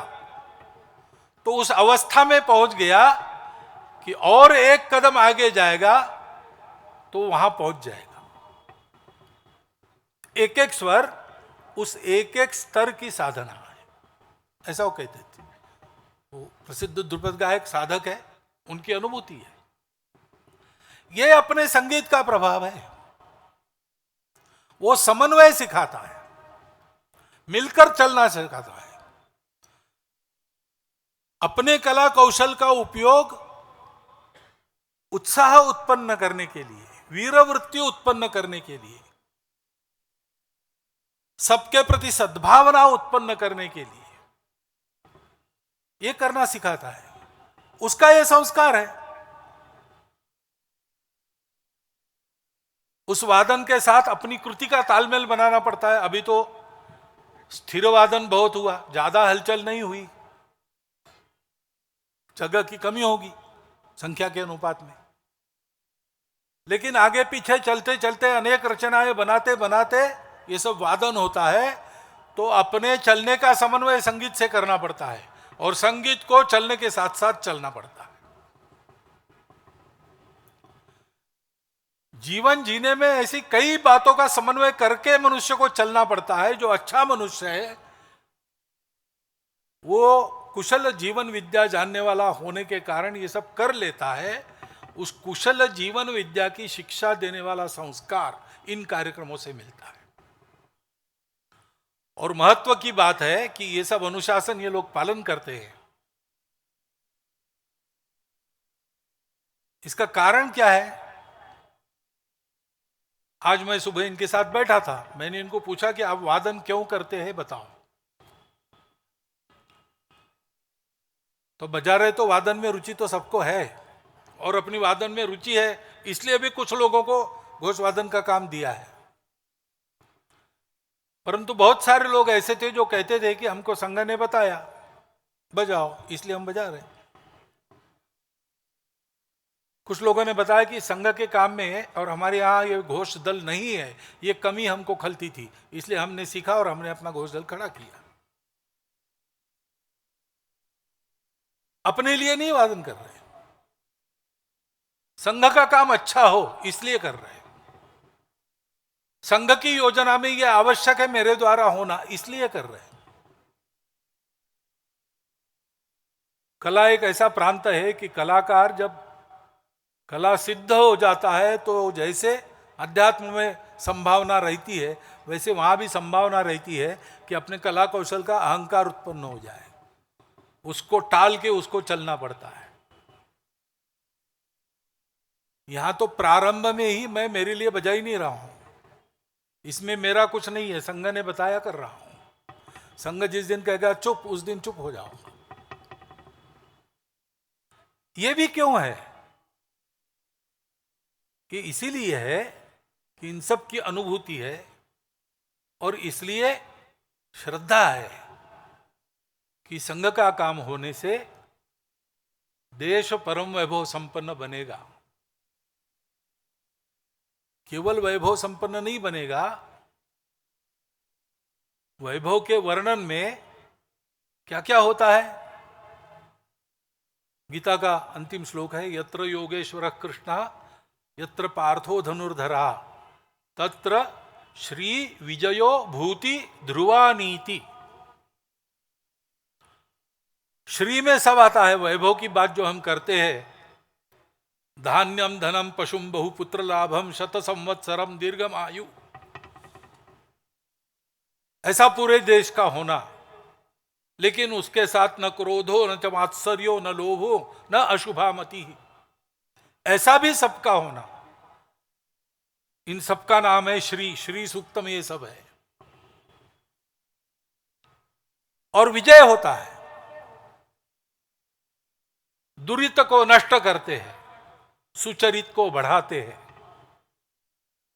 तो उस अवस्था में पहुंच गया कि और एक कदम आगे जाएगा तो वहां पहुंच जाएगा। एक एक स्वर उस एक एक स्तर की साधना है, ऐसा वो कहते थे। वो प्रसिद्ध ध्रुपद गायक साधक है, उनकी अनुभूति है। ये अपने संगीत का प्रभाव है, वो समन्वय सिखाता है, मिलकर चलना सिखाता है। अपने कला कौशल का उपयोग उत्साह उत्पन्न करने के लिए, वीरवृत्ति उत्पन्न करने के लिए, सबके प्रति सद्भावना उत्पन्न करने के लिए ये करना सिखाता है। उसका ये संस्कार है। उस वादन के साथ अपनी कृति का तालमेल बनाना पड़ता है। अभी तो स्थिर वादन बहुत हुआ, ज्यादा हलचल नहीं हुई, जगह की कमी होगी संख्या के अनुपात में, लेकिन आगे पीछे चलते चलते अनेक रचनाएं बनाते बनाते ये सब वादन होता है। तो अपने चलने का समन्वय संगीत से करना पड़ता है, और संगीत को चलने के साथ साथ चलना पड़ता है। जीवन जीने में ऐसी कई बातों का समन्वय करके मनुष्य को चलना पड़ता है। जो अच्छा मनुष्य है वो कुशल जीवन विद्या जानने वाला होने के कारण ये सब कर लेता है। उस कुशल जीवन विद्या की शिक्षा देने वाला संस्कार इन कार्यक्रमों से मिलता है। और महत्व की बात है कि ये सब अनुशासन ये लोग पालन करते हैं। इसका कारण क्या है? आज मैं सुबह इनके साथ बैठा था, मैंने इनको पूछा कि आप वादन क्यों करते हैं, बताओ। तो बजा रहे तो वादन में रुचि तो सबको है, और अपनी वादन में रुचि है इसलिए भी कुछ लोगों को घोष वादन का काम दिया है। परंतु बहुत सारे लोग ऐसे थे जो कहते थे कि हमको संघ ने बताया बजाओ, इसलिए हम बजा रहे। कुछ लोगों ने बताया कि संघ के काम में और हमारे यहाँ ये घोष दल नहीं है, ये कमी हमको खलती थी, इसलिए हमने सीखा और हमने अपना घोष दल खड़ा किया। अपने लिए नहीं वादन कर रहे, संघ का काम अच्छा हो इसलिए कर रहे, संघ की योजना में यह आवश्यक है मेरे द्वारा होना इसलिए कर रहे। कला एक ऐसा प्रांत है कि कलाकार जब कला सिद्ध हो जाता है तो जैसे अध्यात्म में संभावना रहती है, वैसे वहां भी संभावना रहती है कि अपने कला कौशल का अहंकार उत्पन्न हो जाए, उसको टाल के उसको चलना पड़ता है। यहां तो प्रारंभ में ही मैं मेरे लिए बजा ही नहीं रहा हूं, इसमें मेरा कुछ नहीं है, संघ ने बताया कर रहा हूं। संघ जिस दिन कहेगा चुप, उस दिन चुप हो जाओ। यह भी क्यों है कि इसीलिए है कि इन सब की अनुभूति है और इसलिए श्रद्धा है कि संघ का काम होने से देश परम वैभव संपन्न बनेगा। केवल वैभव संपन्न नहीं बनेगा, वैभव के वर्णन में क्या क्या होता है। गीता का अंतिम श्लोक है, यत्र योगेश्वर कृष्ण यत्र पार्थो धनुर्धरा तत्र श्री विजयो भूति ध्रुवानीति। श्री में सब आता है, वैभव की बात जो हम करते हैं, धान्यम धनम पशुम बहुपुत्र लाभम शत संवत्सरम दीर्घम आयु, ऐसा पूरे देश का होना, लेकिन उसके साथ न क्रोधो न च मात्सर्यो न लोभो न अशुभामति, ऐसा भी सबका होना। इन सबका नाम है श्री, श्री सूक्त में ये सब है। और विजय होता है, दुरित को नष्ट करते हैं, सुचरित को बढ़ाते हैं।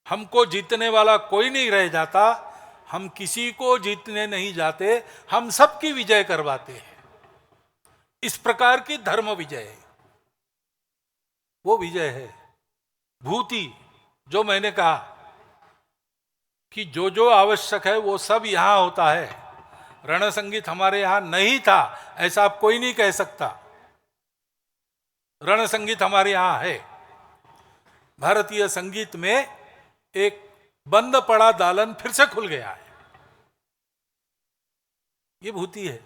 हमको जीतने वाला कोई नहीं रह जाता, हम किसी को जीतने नहीं जाते, हम सबकी विजय करवाते हैं। इस प्रकार की धर्म विजय है, वो विजय है। भूति, जो मैंने कहा कि जो जो आवश्यक है वो सब यहां होता है। रण संगीत हमारे यहां नहीं था ऐसा आप कोई नहीं कह सकता, रण संगीत हमारे यहां है। भारतीय संगीत में एक बंद पड़ा दालन फिर से खुल गया है, ये भूति है।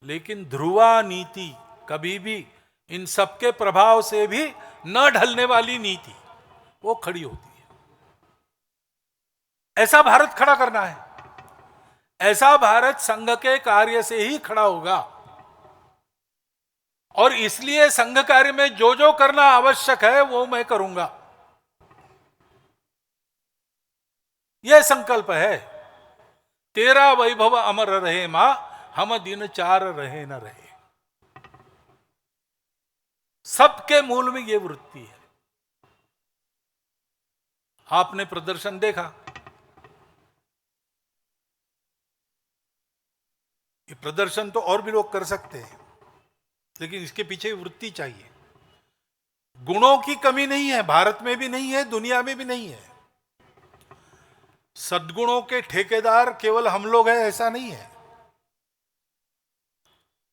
लेकिन ध्रुवा नीति कभी भी इन सबके प्रभाव से भी न ढलने वाली नीति, वो खड़ी होती है। ऐसा भारत खड़ा करना है, ऐसा भारत संघ के कार्य से ही खड़ा होगा। और इसलिए संघ कार्य में जो जो करना आवश्यक है वो मैं करूंगा, यह संकल्प है। तेरा वैभव अमर रहे मां, हम दिन चार रहे न रहे। सबके मूल में यह वृत्ति है। आपने प्रदर्शन देखा, ये प्रदर्शन तो और भी लोग कर सकते हैं, लेकिन इसके पीछे वृत्ति चाहिए। गुणों की कमी नहीं है, भारत में भी नहीं है, दुनिया में भी नहीं है। सद्गुणों के ठेकेदार केवल हम लोग हैं ऐसा नहीं है,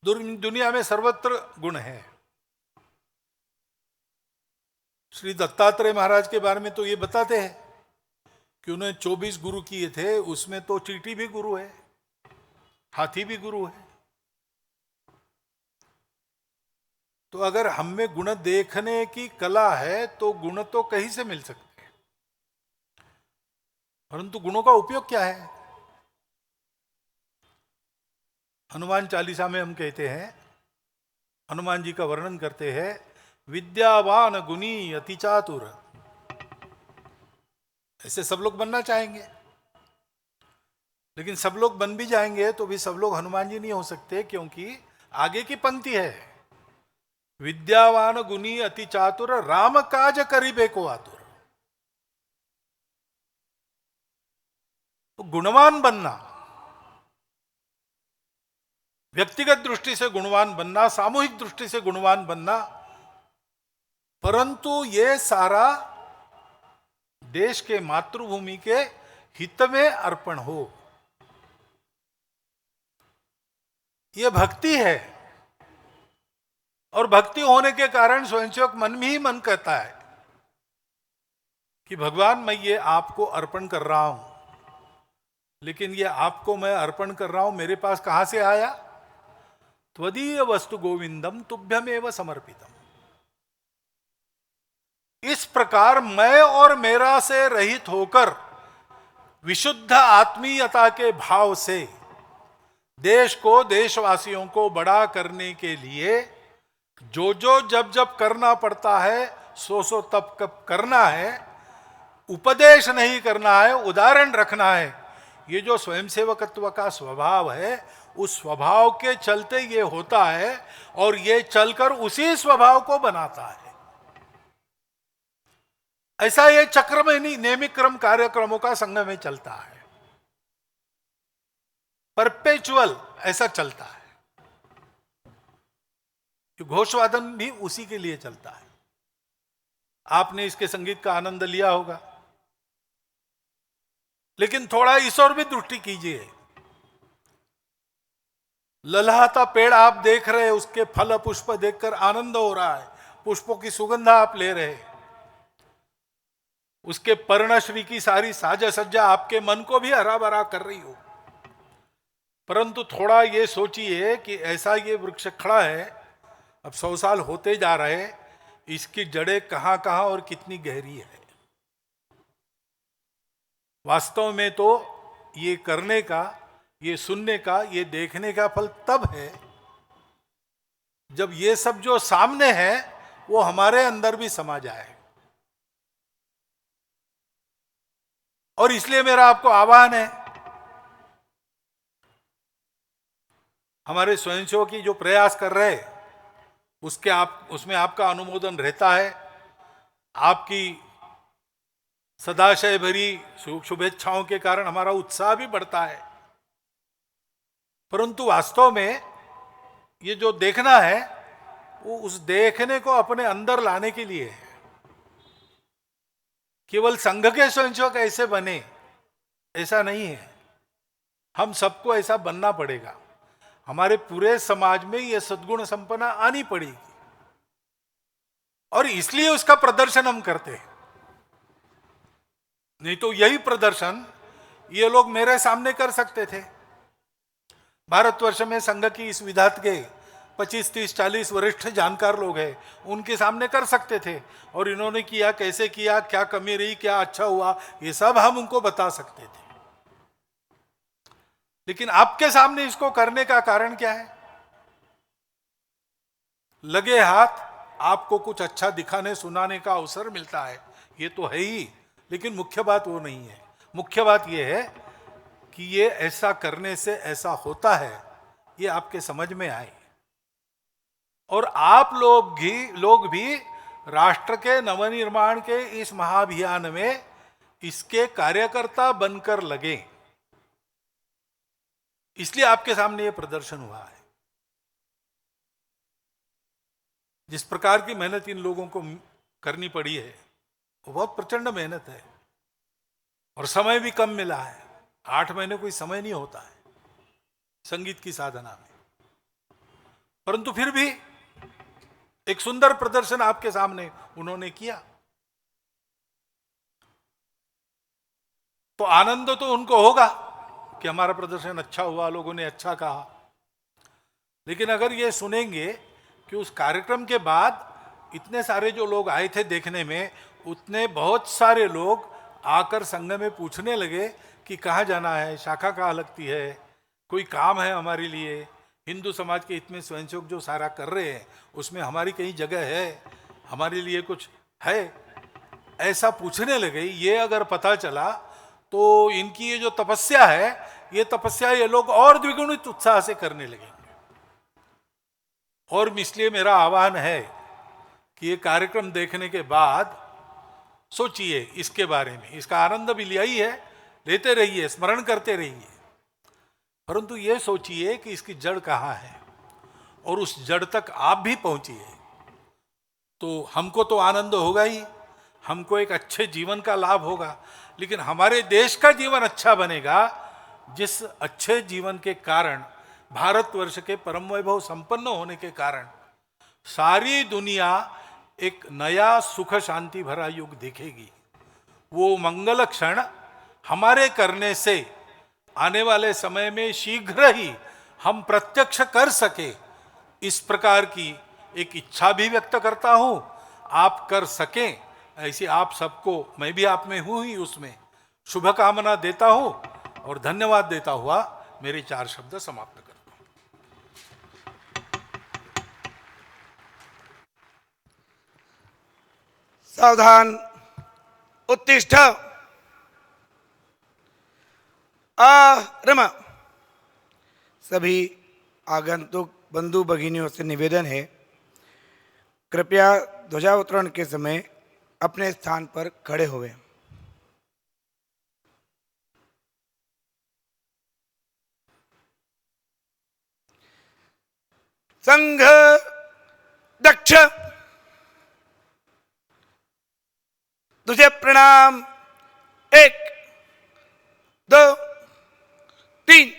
दुनिया में सर्वत्र गुण है। श्री दत्तात्रेय महाराज के बारे में तो ये बताते हैं कि उन्होंने 24 गुरु किए थे, उसमें तो चींटी भी गुरु है, हाथी भी गुरु है। तो अगर हम में गुण देखने की कला है तो गुण तो कहीं से मिल सकते हैं, परंतु गुणों का उपयोग क्या है। हनुमान चालीसा में हम कहते हैं, हनुमान जी का वर्णन करते हैं, विद्यावान गुणी अति चातुर। ऐसे सब लोग बनना चाहेंगे, लेकिन सब लोग बन भी जाएंगे तो भी सब लोग हनुमान जी नहीं हो सकते, क्योंकि आगे की पंक्ति है, विद्यावान गुणी अति चातुर राम काज करिबे को आतुर। तो गुणवान बनना, व्यक्तिगत दृष्टि से गुणवान बनना, सामूहिक दृष्टि से गुणवान बनना, परंतु ये सारा देश के मातृभूमि के हित में अर्पण हो, यह भक्ति है। और भक्ति होने के कारण स्वयंसेवक मन में ही मन कहता है कि भगवान मैं ये आपको अर्पण कर रहा हूं, लेकिन ये आपको मैं अर्पण कर रहा हूं, मेरे पास कहां से आया। त्वदीय वस्तु गोविंदम तुभ्यमेव समर्पितम। इस प्रकार मैं और मेरा से रहित होकर विशुद्ध आत्मीयता के भाव से देश को, देशवासियों को बड़ा करने के लिए जो जो जब जब करना पड़ता है सो तब कब करना है, उपदेश नहीं करना है, उदाहरण रखना है। ये जो स्वयंसेवकत्व का स्वभाव है, उस स्वभाव के चलते ये होता है और ये चलकर उसी स्वभाव को बनाता है। ऐसा ये चक्र में नहीं, नियमित क्रम कार्यक्रमों का संघ में चलता है, परपेचुअल ऐसा चलता है। घोषवादन भी उसी के लिए चलता है। आपने इसके संगीत का आनंद लिया होगा, लेकिन थोड़ा इस ओर भी दृष्टि कीजिए। ललहाता पेड़ आप देख रहे हैं, उसके फल पुष्प देखकर आनंद हो रहा है, पुष्पों की सुगंध आप ले रहे हैं, उसके पर्णश्री की सारी साज सज्जा आपके मन को भी हरा भरा कर रही हो। परंतु थोड़ा ये सोचिए कि ऐसा ये वृक्ष खड़ा है, अब 100 साल होते जा रहे, इसकी जड़ें कहां कहां और कितनी गहरी है। वास्तव में तो ये करने का, ये सुनने का, ये देखने का फल तब है जब ये सब जो सामने है वो हमारे अंदर भी समा जाए। और इसलिए मेरा आपको आह्वान है, हमारे स्वयंसेवकी जो प्रयास कर रहे हैं उसमें आपका अनुमोदन रहता है, आपकी सदाशय भरी शुभेच्छाओं के कारण हमारा उत्साह भी बढ़ता है। परंतु वास्तव में ये जो देखना है वो उस देखने को अपने अंदर लाने के लिए है। केवल संघ के स्वयंसेवक ऐसे बने ऐसा नहीं है, हम सबको ऐसा बनना पड़ेगा। हमारे पूरे समाज में यह सद्गुण संपन्ना आनी पड़ेगी और इसलिए उसका प्रदर्शन हम करते हैं। नहीं तो यही प्रदर्शन ये लोग मेरे सामने कर सकते थे। भारतवर्ष में संघ की इस विधात के 25, 30, 40 वरिष्ठ जानकार लोग हैं, उनके सामने कर सकते थे और इन्होंने किया, कैसे किया, क्या कमी रही, क्या अच्छा हुआ, ये सब हम उनको बता सकते थे। लेकिन आपके सामने इसको करने का कारण क्या है? लगे हाथ आपको कुछ अच्छा दिखाने सुनाने का अवसर मिलता है, ये तो है ही, लेकिन मुख्य बात वो नहीं है। मुख्य बात ये है कि ये ऐसा करने से ऐसा होता है, ये आपके समझ में आए और आप लोग भी राष्ट्र के नवनिर्माण के इस महाअभियान में इसके कार्यकर्ता बनकर लगे। इसलिए आपके सामने ये प्रदर्शन हुआ है। जिस प्रकार की मेहनत इन लोगों को करनी पड़ी है वो बहुत प्रचंड मेहनत है और समय भी कम मिला है। 8 महीने कोई समय नहीं होता है संगीत की साधना में, परंतु फिर भी एक सुंदर प्रदर्शन आपके सामने उन्होंने किया। तो आनंद तो उनको होगा कि हमारा प्रदर्शन अच्छा हुआ, लोगों ने अच्छा कहा। लेकिन अगर ये सुनेंगे कि उस कार्यक्रम के बाद इतने सारे जो लोग आए थे देखने में, उतने बहुत सारे लोग आकर संघ में पूछने लगे कि कहाँ जाना है, शाखा कहाँ लगती है, कोई काम है हमारे लिए, हिंदू समाज के हित में स्वयंसेवक जो सारा कर रहे हैं उसमें हमारी कहीं जगह है, हमारे लिए कुछ है, ऐसा पूछने लगे। ये अगर पता चला तो इनकी ये जो तपस्या है, ये तपस्या ये लोग और द्विगुणित उत्साह से करने लगेंगे। और इसलिए मेरा आह्वान है कि ये कार्यक्रम देखने के बाद सोचिए इसके बारे में, इसका आनंद भी लिया ही है, लेते रहिए, स्मरण करते रहिए, परंतु ये सोचिए कि इसकी जड़ कहाँ है और उस जड़ तक आप भी पहुंचिए। तो हमको तो आनंद होगा ही, हमको एक अच्छे जीवन का लाभ होगा, लेकिन हमारे देश का जीवन अच्छा बनेगा जिस अच्छे जीवन के कारण, भारतवर्ष के परम वैभव संपन्न होने के कारण सारी दुनिया एक नया सुख शांति भरा युग देखेगी। वो मंगल क्षण हमारे करने से आने वाले समय में शीघ्र ही हम प्रत्यक्ष कर सके, इस प्रकार की एक इच्छा भी व्यक्त करता हूं। आप कर सकें ऐसी आप सबको, मैं भी आप में हूं ही, उसमें शुभकामना देता हूं और धन्यवाद देता हुआ मेरे 4 शब्द समाप्त करता हूं। सावधान, उत्तिष्ठ, आरमा। सभी आगंतुक बंधु भगिनियों से निवेदन है, कृपया ध्वजावतरण के समय अपने स्थान पर खड़े हुए। संघ दक्ष, तुझे प्रणाम। 1 2 3।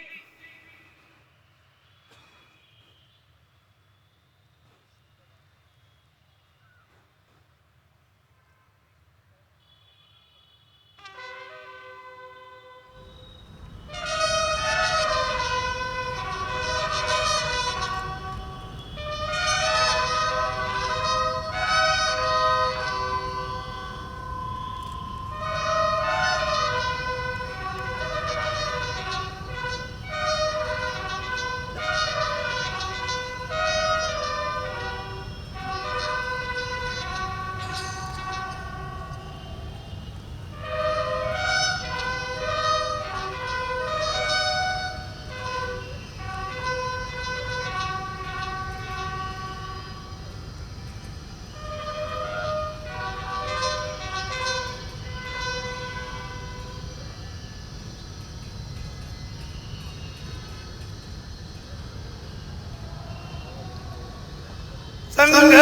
संघ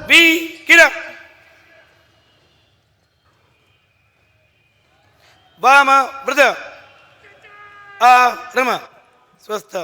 वीर, वाम वृद, आरम। स्वस्थ।